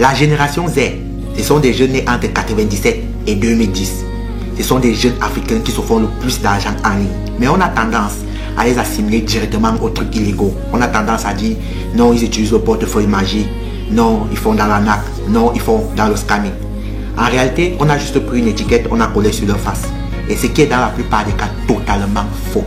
La génération Z, ce sont des jeunes nés entre 97 et 2010. Ce sont des jeunes africains qui se font le plus d'argent en ligne. Mais on a tendance à les assimiler directement aux trucs illégaux. On a tendance à dire non, ils utilisent le portefeuille magique, non, ils font dans l'arnaque, non, ils font dans le scamming. En réalité, on a juste pris une étiquette, on a collé sur leur face. Et ce qui est dans la plupart des cas totalement faux.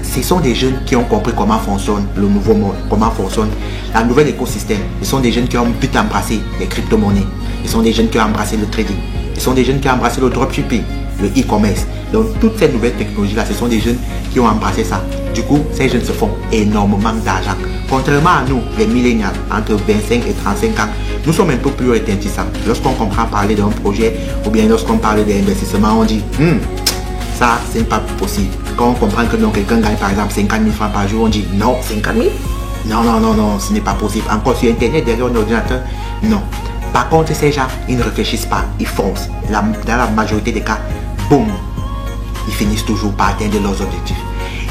Ce sont des jeunes qui ont compris comment fonctionne le nouveau monde, comment fonctionne la nouvelle écosystème. Ce sont des jeunes qui ont vite embrassé les crypto-monnaies. Ce sont des jeunes qui ont embrassé le trading. Ce sont des jeunes qui ont embrassé le dropshipping, le e-commerce. Donc toutes ces nouvelles technologies-là, ce sont des jeunes qui ont embrassé ça. Du coup, ces jeunes se font énormément d'argent. Contrairement à nous, les millénials, entre 25 et 35 ans, nous sommes un peu plus réticents. Lorsqu'on comprend parler d'un projet ou bien lorsqu'on parle d'investissement, on dit ça, ce n'est pas possible. Quand on comprend que quelqu'un gagne par exemple 50 000 francs par jour, on dit non, 50 000? Non, ce n'est pas possible. Encore sur Internet, derrière un ordinateur, non. Par contre, ces gens, ils ne réfléchissent pas, ils foncent. Dans la majorité des cas, boum, ils finissent toujours par atteindre leurs objectifs.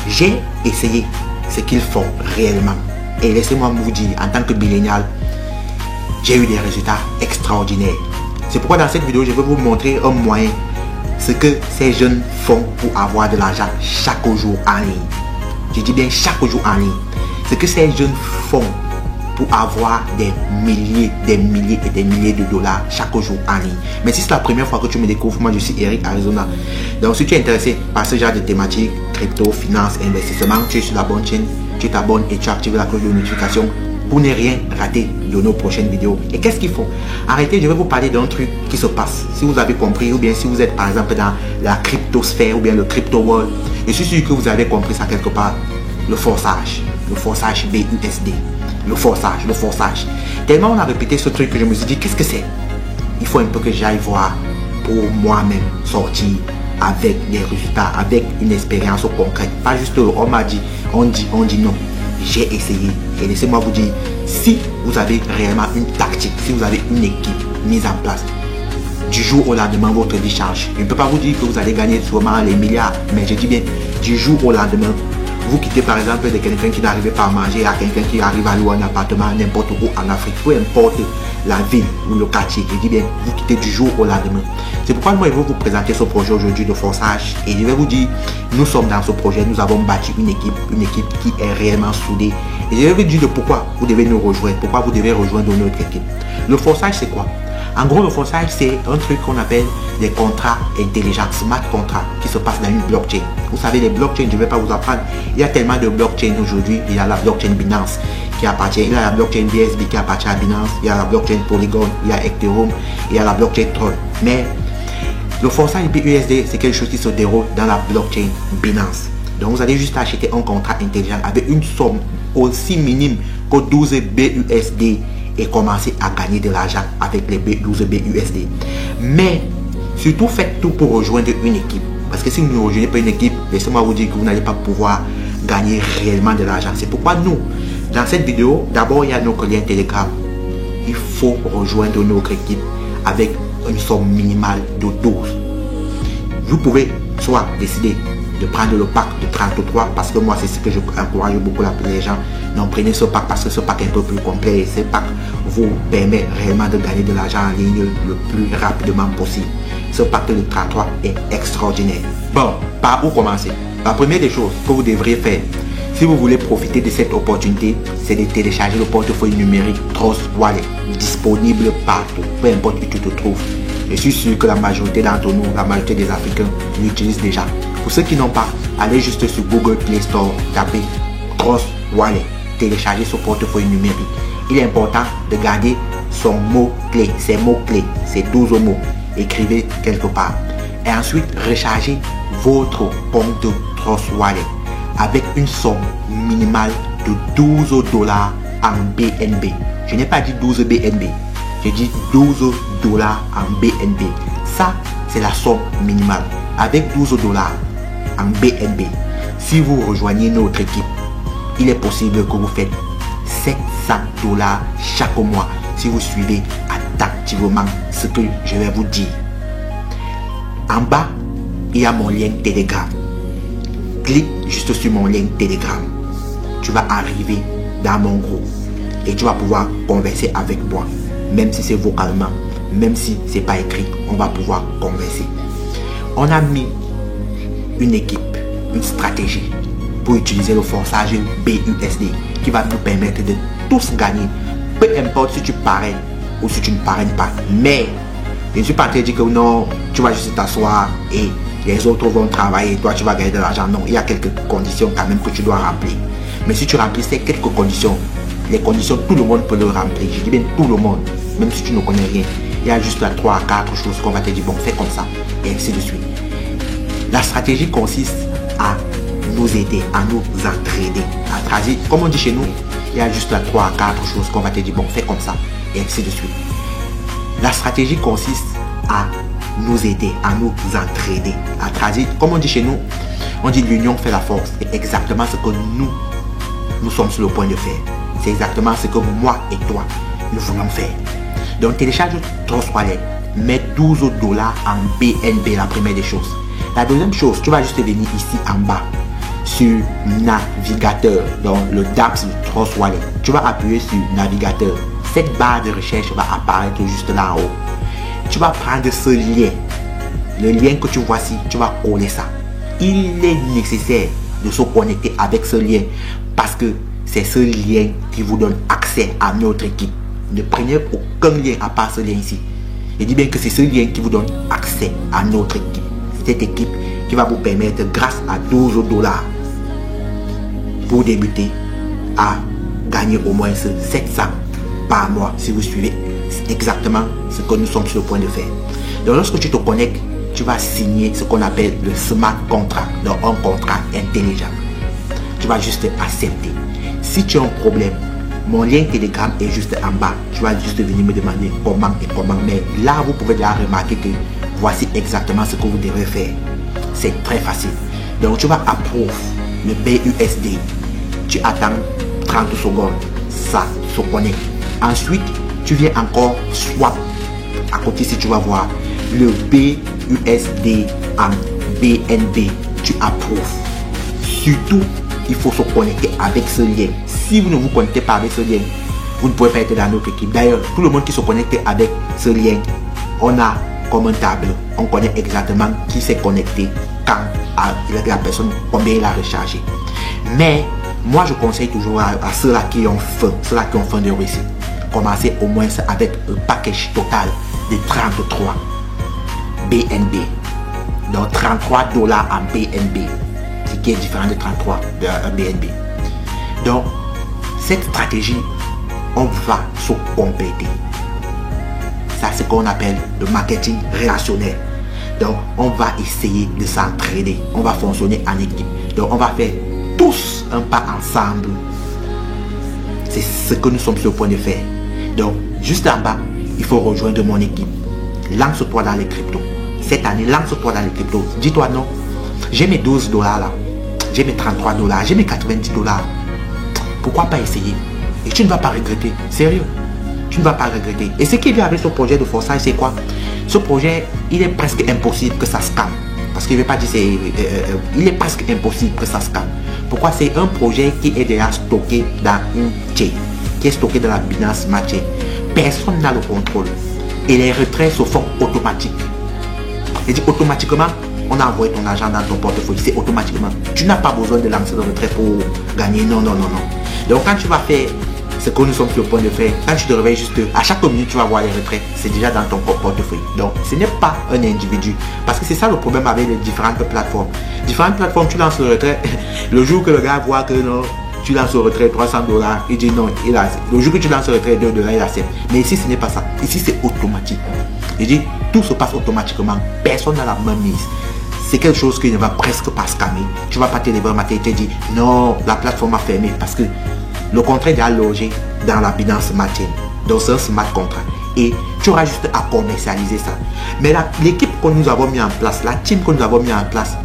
J'ai essayé ce qu'ils font réellement. Et laissez-moi vous dire, en tant que millénial, j'ai eu des résultats extraordinaires. C'est pourquoi dans cette vidéo, je vais vous montrer un moyen, ce que ces jeunes font pour avoir de l'argent chaque jour en ligne. Je dis bien chaque jour en ligne. Ce que ces jeunes font pour avoir des milliers et des milliers de dollars chaque jour en ligne. Mais si c'est la première fois que tu me découvres, moi je suis Eric Arizona. Donc si tu es intéressé par ce genre de thématiques, crypto, finance, investissement, tu es sur la bonne chaîne, tu t'abonnes et tu actives la cloche de notification pour ne rien rater de nos prochaines vidéos. Et qu'est-ce qu'il faut? Arrêtez, je vais vous parler d'un truc qui se passe. Si vous avez compris, ou bien si vous êtes par exemple dans la cryptosphère ou bien le crypto world, je suis sûr que vous avez compris ça quelque part. Le forçage BUSD. Le forçage. Tellement on a répété ce truc que je me suis dit, qu'est-ce que c'est? Il faut un peu que j'aille voir pour moi-même sortir avec des résultats, avec une expérience concrète. Pas juste on m'a dit, on dit non. J'ai essayé. Et laissez-moi vous dire, si vous avez réellement une tactique, si vous avez une équipe mise en place, du jour au lendemain, votre vie change. Je ne peux pas vous dire que vous allez gagner sûrement les milliards, mais je dis bien, du jour au lendemain, vous quittez par exemple de quelqu'un qui n'arrivait pas à manger à quelqu'un qui arrive à louer un appartement n'importe où en Afrique, peu importe la ville ou le quartier. Je dis bien, vous quittez du jour au lendemain. C'est pourquoi moi je vais vous présenter ce projet aujourd'hui de forçage et je vais vous dire, nous sommes dans ce projet, nous avons bâti une équipe qui est réellement soudée. Et je vais vous dire de pourquoi vous devez nous rejoindre, pourquoi vous devez rejoindre notre équipe. Le forçage c'est quoi? En gros, le forçage, c'est un truc qu'on appelle des contrats intelligents, smart contracts, qui se passent dans une blockchain. Vous savez, les blockchains, je ne vais pas vous apprendre. Il y a tellement de blockchains aujourd'hui. Il y a la blockchain Binance qui appartient, il y a la blockchain BSB qui appartient à Binance, il y a la blockchain Polygon, il y a Ethereum, il y a la blockchain Tron. Mais le forçage BUSD, c'est quelque chose qui se déroule dans la blockchain Binance. Donc, vous allez juste acheter un contrat intelligent avec une somme aussi minime que 12 BUSD. Et commencer à gagner de l'argent avec les 12 BUSD. Mais surtout faites tout pour rejoindre une équipe. Parce que si vous ne rejoignez pas une équipe, laissez-moi vous dire que vous n'allez pas pouvoir gagner réellement de l'argent. C'est pourquoi nous, dans cette vidéo, d'abord il y a nos liens Telegram. Il faut rejoindre notre équipe avec une somme minimale de 12. Vous pouvez soit décider de prendre le pack de 33 parce que moi c'est ce que je encourage beaucoup les gens. Non, prenez ce pack parce que ce pack est un peu plus complet et ce pack vous permet réellement de gagner de l'argent en ligne le plus rapidement possible. Ce pack de 33 est extraordinaire. Bon, par où commencer? La première des choses que vous devriez faire, si vous voulez profiter de cette opportunité, c'est de télécharger le portefeuille numérique Trust Wallet, disponible partout, peu importe où tu te trouves. Je suis sûr que la majorité d'entre nous, la majorité des Africains l'utilisent déjà. Pour ceux qui n'ont pas, allez juste sur Google Play Store, tapez Trust Wallet, télécharger ce portefeuille numérique. Il est important de garder son mot-clé, ses mots-clés, ces 12 mots. Écrivez quelque part. Et ensuite, rechargez votre compte Trust Wallet avec une somme minimale de 12 dollars en BNB. Je n'ai pas dit 12 BNB, j'ai dit 12 dollars en BNB. Ça, c'est la somme minimale. Avec 12 dollars en BNB, si vous rejoignez notre équipe, il est possible que vous faites 700 dollars chaque mois si vous suivez attentivement ce que je vais vous dire. En bas, il y a mon lien Telegram. Clique juste sur mon lien Telegram. Tu vas arriver dans mon groupe et tu vas pouvoir converser avec moi. même si c'est vocalement, même si c'est pas écrit, on va pouvoir converser. On a mis une équipe, une stratégie pour utiliser le forçage BUSD qui va nous permettre de tous gagner. Peu importe si tu parraines ou si tu ne parraines pas. Mais je ne suis pas en train de dire que non, tu vas juste t'asseoir et les autres vont travailler, toi tu vas gagner de l'argent. Non, il y a quelques conditions quand même que tu dois remplir. Mais si tu remplis ces quelques conditions, les conditions, tout le monde peut le remplir. Je dis bien tout le monde, même si tu ne connais rien. Il y a juste 3 à 4 choses qu'on va te dire, bon, fais comme ça, et ainsi de suite. La stratégie consiste à nous aider, à nous entraider. À traduire, comme on dit chez nous, il y a juste 3 à 4 choses qu'on va te dire, bon, fais comme ça, et ainsi de suite. La stratégie consiste à nous aider, à nous entraider. À traduire, comme on dit chez nous, on dit l'union fait la force. C'est exactement ce que nous sommes sur le point de faire. C'est exactement ce que moi et toi, nous voulons faire. Donc télécharge Trust Wallet, mets 12 $ en BNB, la première des choses. La deuxième chose, tu vas juste venir ici en bas sur navigateur, donc le DApps de Trust Wallet. Tu vas appuyer sur navigateur. Cette barre de recherche va apparaître juste là en haut. Tu vas prendre ce lien, le lien que tu vois ici, tu vas coller ça. Il est nécessaire de se connecter avec ce lien parce que c'est ce lien qui vous donne accès à notre équipe. Ne prenez aucun lien à part ce lien ici. Je dis bien que c'est ce lien qui vous donne accès à notre équipe. Cette équipe qui va vous permettre, grâce à 12 $, pour débuter, à gagner au moins 700 par mois si vous suivez exactement ce que nous sommes sur le point de faire. Donc lorsque tu te connectes, tu vas signer ce qu'on appelle le smart contract, donc un contrat intelligent. Tu vas juste accepter. Si tu as un problème, mon lien Telegram est juste en bas. Tu vas juste venir me demander comment et comment. Mais là, vous pouvez déjà remarquer que voici exactement ce que vous devez faire. C'est très facile. Donc, tu vas approuver le BUSD. Tu attends 30 secondes. Ça se connecte. Ensuite, tu viens encore swap. À côté, si tu vas voir le BUSD en BNB, tu approuves. Surtout, il faut se connecter avec ce lien. Si vous ne vous connectez pas avec ce lien, vous ne pouvez pas être dans notre équipe. D'ailleurs, tout le monde qui se connecte avec ce lien, on a comme un tableau. On connaît exactement qui s'est connecté, quand, la personne, combien il a rechargé. Mais moi, je conseille toujours à ceux-là qui ont faim de réussir. Commencez au moins avec un package total de 33 BNB. Donc 33 $ en BNB. Ce qui est différent de 33 BNB. Donc, cette stratégie, on va se compléter. Ça, c'est ce qu'on appelle le marketing relationnel. Donc, on va essayer de s'entraider. On va fonctionner en équipe. Donc, on va faire tous un pas ensemble. C'est ce que nous sommes sur le point de faire. Donc, juste en bas, il faut rejoindre mon équipe. Lance-toi dans les cryptos. Cette année, lance-toi dans les cryptos. Dis-toi non, j'ai mes 12 $ là. J'ai mes 33 $. J'ai mes 90 $. Pourquoi pas essayer? Et tu ne vas pas regretter. Sérieux. Tu ne vas pas regretter. Et ce qui est bien avec ce projet de forçage, c'est quoi? Ce projet, il est presque impossible que ça scanne. Parce qu'il ne veut pas dire c'est... il est presque impossible que ça scanne. Pourquoi? C'est un projet qui est déjà stocké dans une chain. Qui est stocké dans la Binance Smart Chain. Personne n'a le contrôle. Et les retraits se font automatiques. Et dit automatiquement, on a envoyé ton argent dans ton portefeuille. C'est automatiquement. Tu n'as pas besoin de lancer le retrait pour gagner. Non, non, non, non. Donc quand tu vas faire ce que nous sommes sur le point de faire, quand tu te réveilles juste, à chaque minute tu vas voir les retraits, c'est déjà dans ton portefeuille. Donc ce n'est pas un individu. Parce que c'est ça le problème avec les différentes plateformes. Différentes plateformes, tu lances le retrait. Le jour que le gars voit que non, tu lances le retrait 300 $, il dit non, il a, le jour que tu lances le retrait 2 $, il accepte. Mais ici ce n'est pas ça. Ici c'est automatique. Il dit tout se passe automatiquement. Personne n'a la main mise. C'est quelque chose qui ne va presque pas scammer. Tu ne vas pas te lever un matin et te dire non, la plateforme a fermé parce que le contrat est déjà logé dans la Binance Smart Chain. Donc c'est un smart contract. Et tu auras juste à commercialiser ça. Mais l'équipe que nous avons mis en place, la team que nous avons mis en place,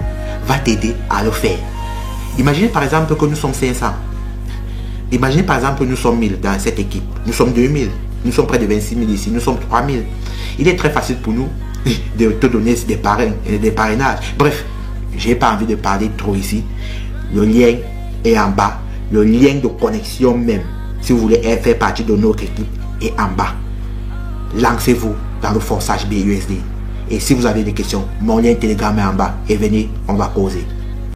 va t'aider à le faire. Imaginez par exemple que nous sommes 500. Imaginez par exemple que nous sommes 1000 dans cette équipe. Nous sommes 2000. Nous sommes près de 26 000 ici. Nous sommes 3000. Il est très facile pour nous de te donner des parrainages. Bref, j'ai pas envie de parler trop ici. Le lien est en bas. Le lien de connexion même, si vous voulez faire partie de notre équipe, est en bas. lancez-vous dans le forçage BUSD. Et si vous avez des questions, mon lien Telegram est en bas et venez, on va causer.